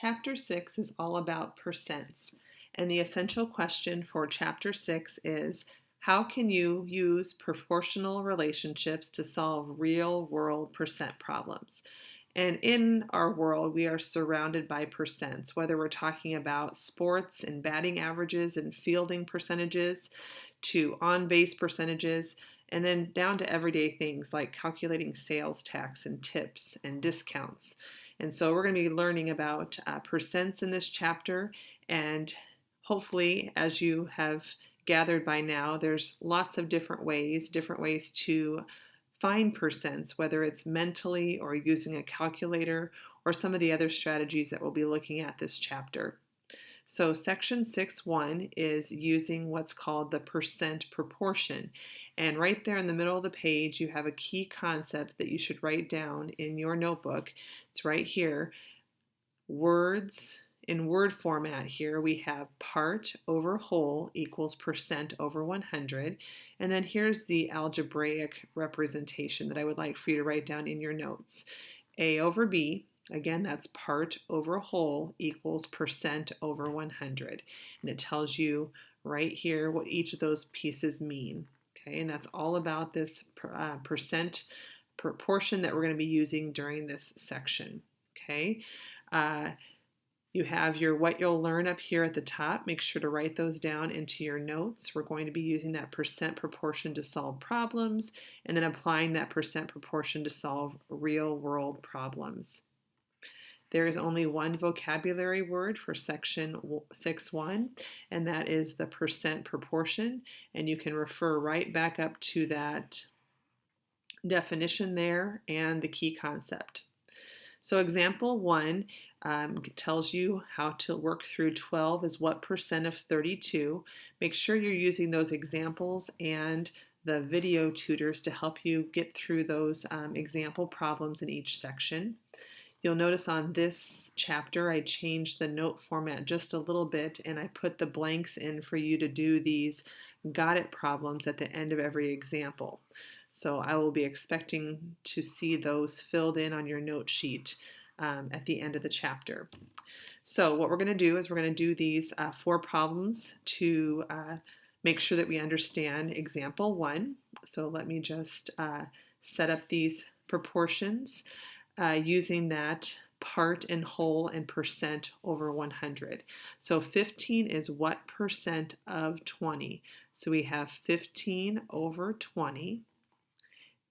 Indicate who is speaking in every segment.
Speaker 1: Chapter 6 is all about percents, and the essential question for Chapter 6 is, how can you use proportional relationships to solve real-world percent problems? And in our world, we are surrounded by percents, whether we're talking about sports and batting averages and fielding percentages, to on-base percentages, and then down to everyday things like calculating sales tax and tips and discounts. And so we're going to be learning about percents in this chapter, and hopefully, as you have gathered by now, there's lots of different ways to find percents, whether it's mentally or using a calculator or some of the other strategies that we'll be looking at this chapter. So section 6.1 is using what's called the percent proportion. And right there in the middle of the page, you have a key concept that you should write down in your notebook. It's right here. Words, in word format here, we have part over whole equals percent over 100. And then here's the algebraic representation that I would like for you to write down in your notes. A over B, again, that's part over whole equals percent over 100. And it tells you right here what each of those pieces mean. Okay, and that's all about this percent proportion that we're going to be using during this section. Okay, you have your what you'll learn up here at the top. Make sure to write those down into your notes. We're going to be using that percent proportion to solve problems and then applying that percent proportion to solve real world problems. There is only one vocabulary word for section 6.1, and that is the percent proportion, and you can refer right back up to that definition there and the key concept. So example 1 tells you how to work through 12 is what percent of 32. Make sure you're using those examples and the video tutors to help you get through those example problems in each section. You'll notice on this chapter I changed the note format just a little bit, and I put the blanks in for you to do these got it problems at the end of every example. So I will be expecting to see those filled in on your note sheet at the end of the chapter. So what we're going to do is we're going to do these 4 problems to make sure that we understand example 1. So let me just set up these proportions using that part and whole and percent over 100. So 15 is what percent of 20? So we have 15 over 20,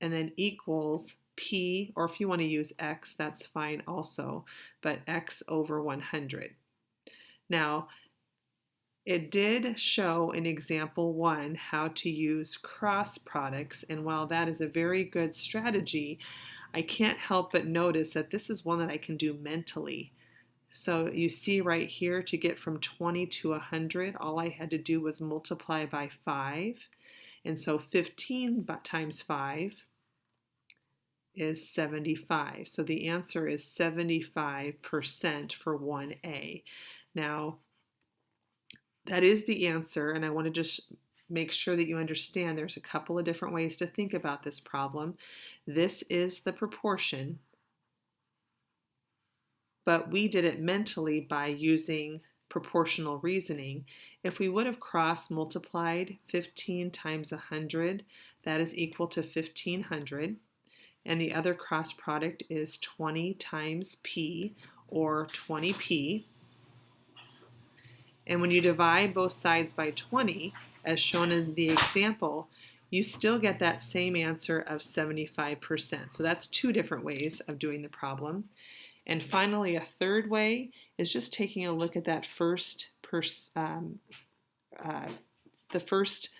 Speaker 1: and then equals P, or if you want to use X, that's fine also, but X over 100. Now, it did show in example 1 how to use cross products, and while that is a very good strategy, I can't help but notice that this is one that I can do mentally. So you see right here, to get from 20 to 100, all I had to do was multiply by 5. And so 15 times 5 is 75. So the answer is 75% for 1A. Now, that is the answer, and I want to just make sure that you understand there's a couple of different ways to think about this problem. This is the proportion, but we did it mentally by using proportional reasoning. If we would have cross multiplied 15 times 100, that is equal to 1500, and the other cross product is 20 times P, or 20P. And when you divide both sides by 20, as shown in the example, you still get that same answer of 75%. So that's 2 different ways of doing the problem. And finally, a third way is just taking a look at that the first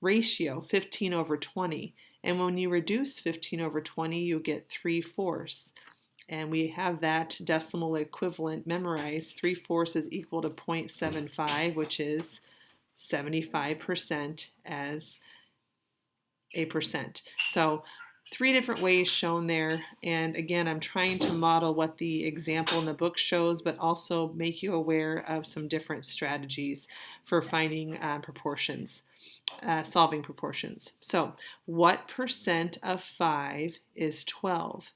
Speaker 1: ratio, 15 over 20. And when you reduce 15 over 20, you get 3/4. And we have that decimal equivalent memorized. 3/4 is equal to 0.75, which is 75% as a percent. So 3 different ways shown there, and again, I'm trying to model what the example in the book shows, but also make you aware of some different strategies for finding proportions, solving proportions. So what percent of 5 is 12?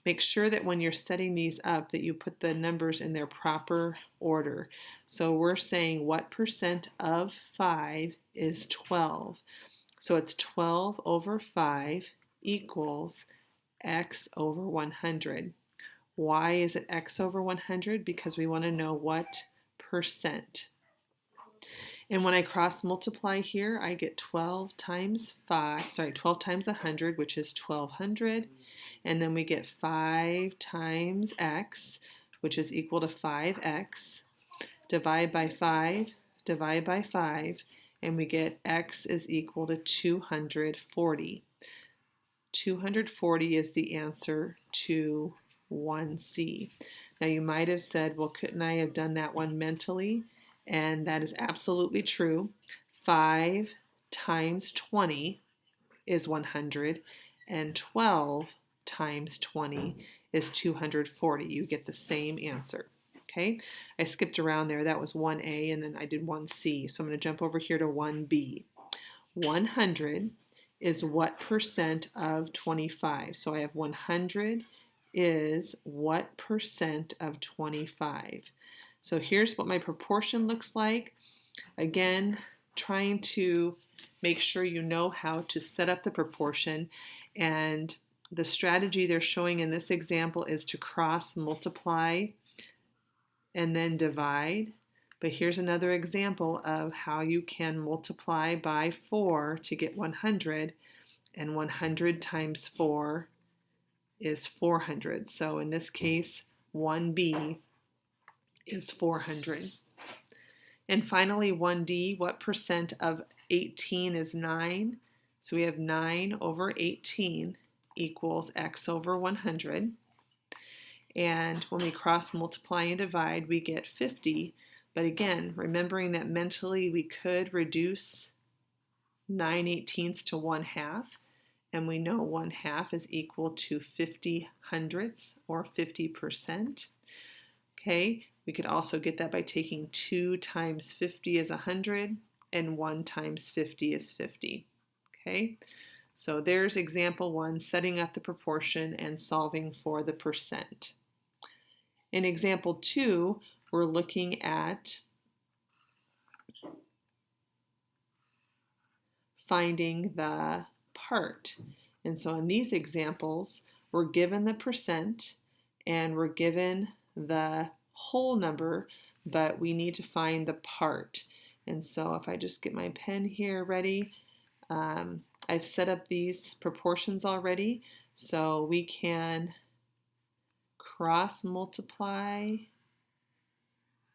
Speaker 1: Make sure that when you're setting these up that you put the numbers in their proper order. So we're saying what percent of 5 is 12? So it's 12 over 5 equals x over 100. Why is it x over 100? Because we want to know what percent. And when I cross multiply here, I get 12 times 100, which is 1200. And then we get 5 times x, which is equal to 5x. Divide by 5, divide by 5, and we get x is equal to 240. 240 is the answer to 1C. Now you might have said, well, couldn't I have done that one mentally? And that is absolutely true. 5 times 20 is 100, and 12 times 20 is 240. You get the same answer. Okay, I skipped around there. That was 1A, and then I did 1C. So I'm going to jump over here to 1B. 100 is what percent of 25? So I have 100 is what percent of 25? So here's what my proportion looks like. Again, trying to make sure you know how to set up the proportion, and the strategy they're showing in this example is to cross multiply and then divide. But here's another example of how you can multiply by 4 to get 100, and 100 times 4 is 400. So in this case, 1B is 400. And finally, 1D, what percent of 18 is 9? So we have 9 over 18 equals x over 100. And when we cross multiply and divide, we get 50. But again, remembering that mentally we could reduce 9/18 to 1/2, and we know 1/2 is equal to 50 hundredths or 50%. Okay, we could also get that by taking 2 times 50 is 100, and 1 times 50 is 50. Okay, so there's example 1, setting up the proportion and solving for the percent. In example 2, we're looking at finding the part. And so in these examples, we're given the percent and we're given the whole number, but we need to find the part. And so if I just get my pen here ready, I've set up these proportions already, so we can cross multiply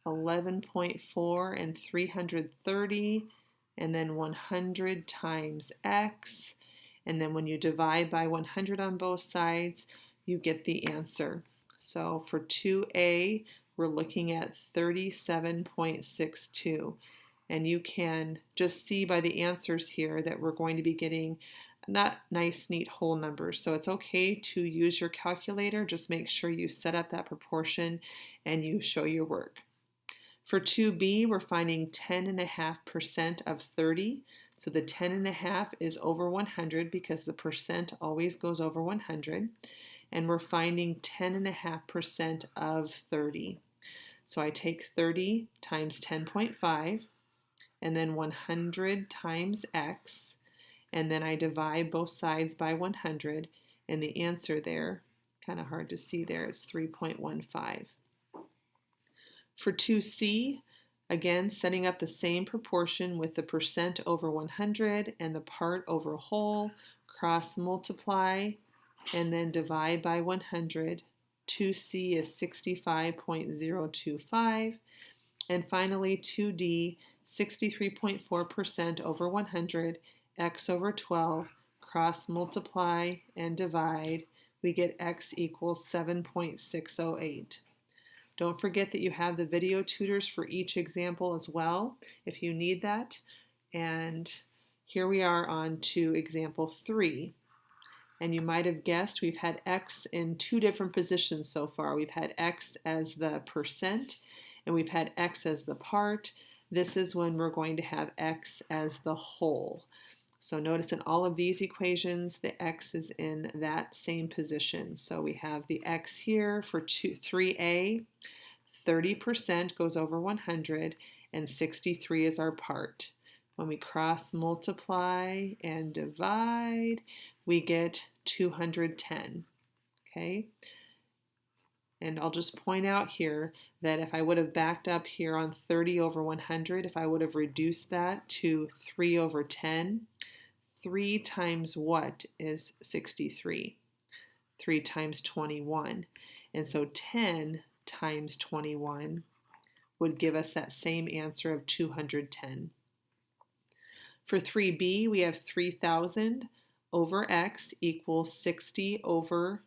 Speaker 1: 11.4 and 330, and then 100 times x, and then when you divide by 100 on both sides, you get the answer. So for 2A, we're looking at 37.62, and you can just see by the answers here that we're going to be getting not nice, neat whole numbers. So it's okay to use your calculator. Just make sure you set up that proportion and you show your work. For 2B, we're finding 10.5% of 30. So the 10.5 is over 100 because the percent always goes over 100. And we're finding 10.5% of 30. So I take 30 times 10.5, and then 100 times x, and then I divide both sides by 100, and the answer there, kind of hard to see there, is 3.15. For 2C, again, setting up the same proportion with the percent over 100 and the part over whole, cross multiply, and then divide by 100. 2C is 65.025. And finally, 2D, 63.4% over 100, x over 12, cross multiply and divide. We get x equals 7.608. Don't forget that you have the video tutors for each example as well, if you need that. And here we are on to example 3. And you might have guessed we've had x in 2 different positions so far. We've had x as the percent, and we've had x as the part. This is when we're going to have x as the whole. So notice in all of these equations, the x is in that same position. So we have the x here for 3a, 30% goes over 100, and 63 is our part. When we cross multiply and divide, we get 210, okay? And I'll just point out here that if I would have backed up here on 30 over 100, if I would have reduced that to 3 over 10, 3 times what is 63? 3 times 21. And so 10 times 21 would give us that same answer of 210. For 3b, we have 3,000 over x equals 60 over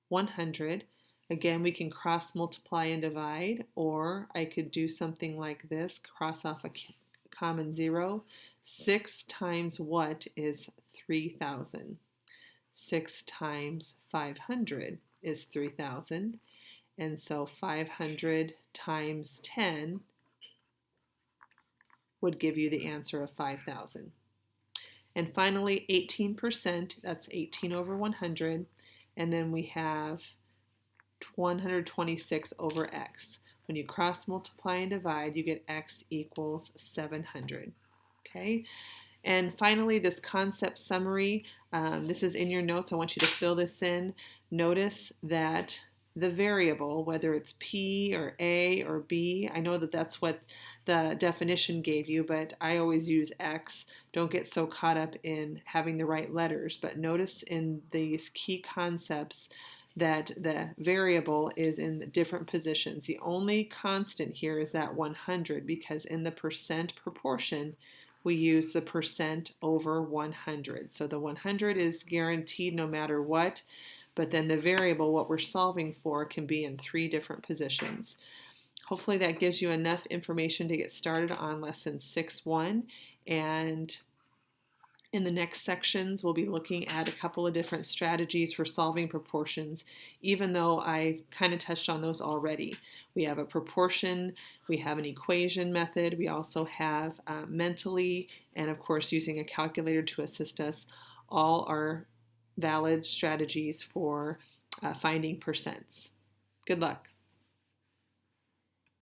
Speaker 1: 100. Again, we can cross multiply and divide, or I could do something like this, cross off a common zero. 6 times what is 3,000? 6 times 500 is 3,000. And so 500 times 10 would give you the answer of 5,000. And finally, 18%, that's 18 over 100. And then we have 126 over x. When you cross multiply and divide, you get x equals 700. Okay? And finally, this concept summary, this is in your notes. I want you to fill this in. Notice that the variable, whether it's P or A or B, I know that that's what the definition gave you, but I always use X. Don't get so caught up in having the right letters, but notice in these key concepts that the variable is in different positions. The only constant here is that 100, because in the percent proportion, we use the percent over 100. So the 100 is guaranteed no matter what, but then the variable, what we're solving for, can be in 3 different positions. Hopefully that gives you enough information to get started on lesson 6.1, and in the next sections we'll be looking at a couple of different strategies for solving proportions, even though I kind of touched on those already. We have a proportion, we have an equation method, we also have mentally, and of course using a calculator to assist us. All are valid strategies for finding percents. Good luck.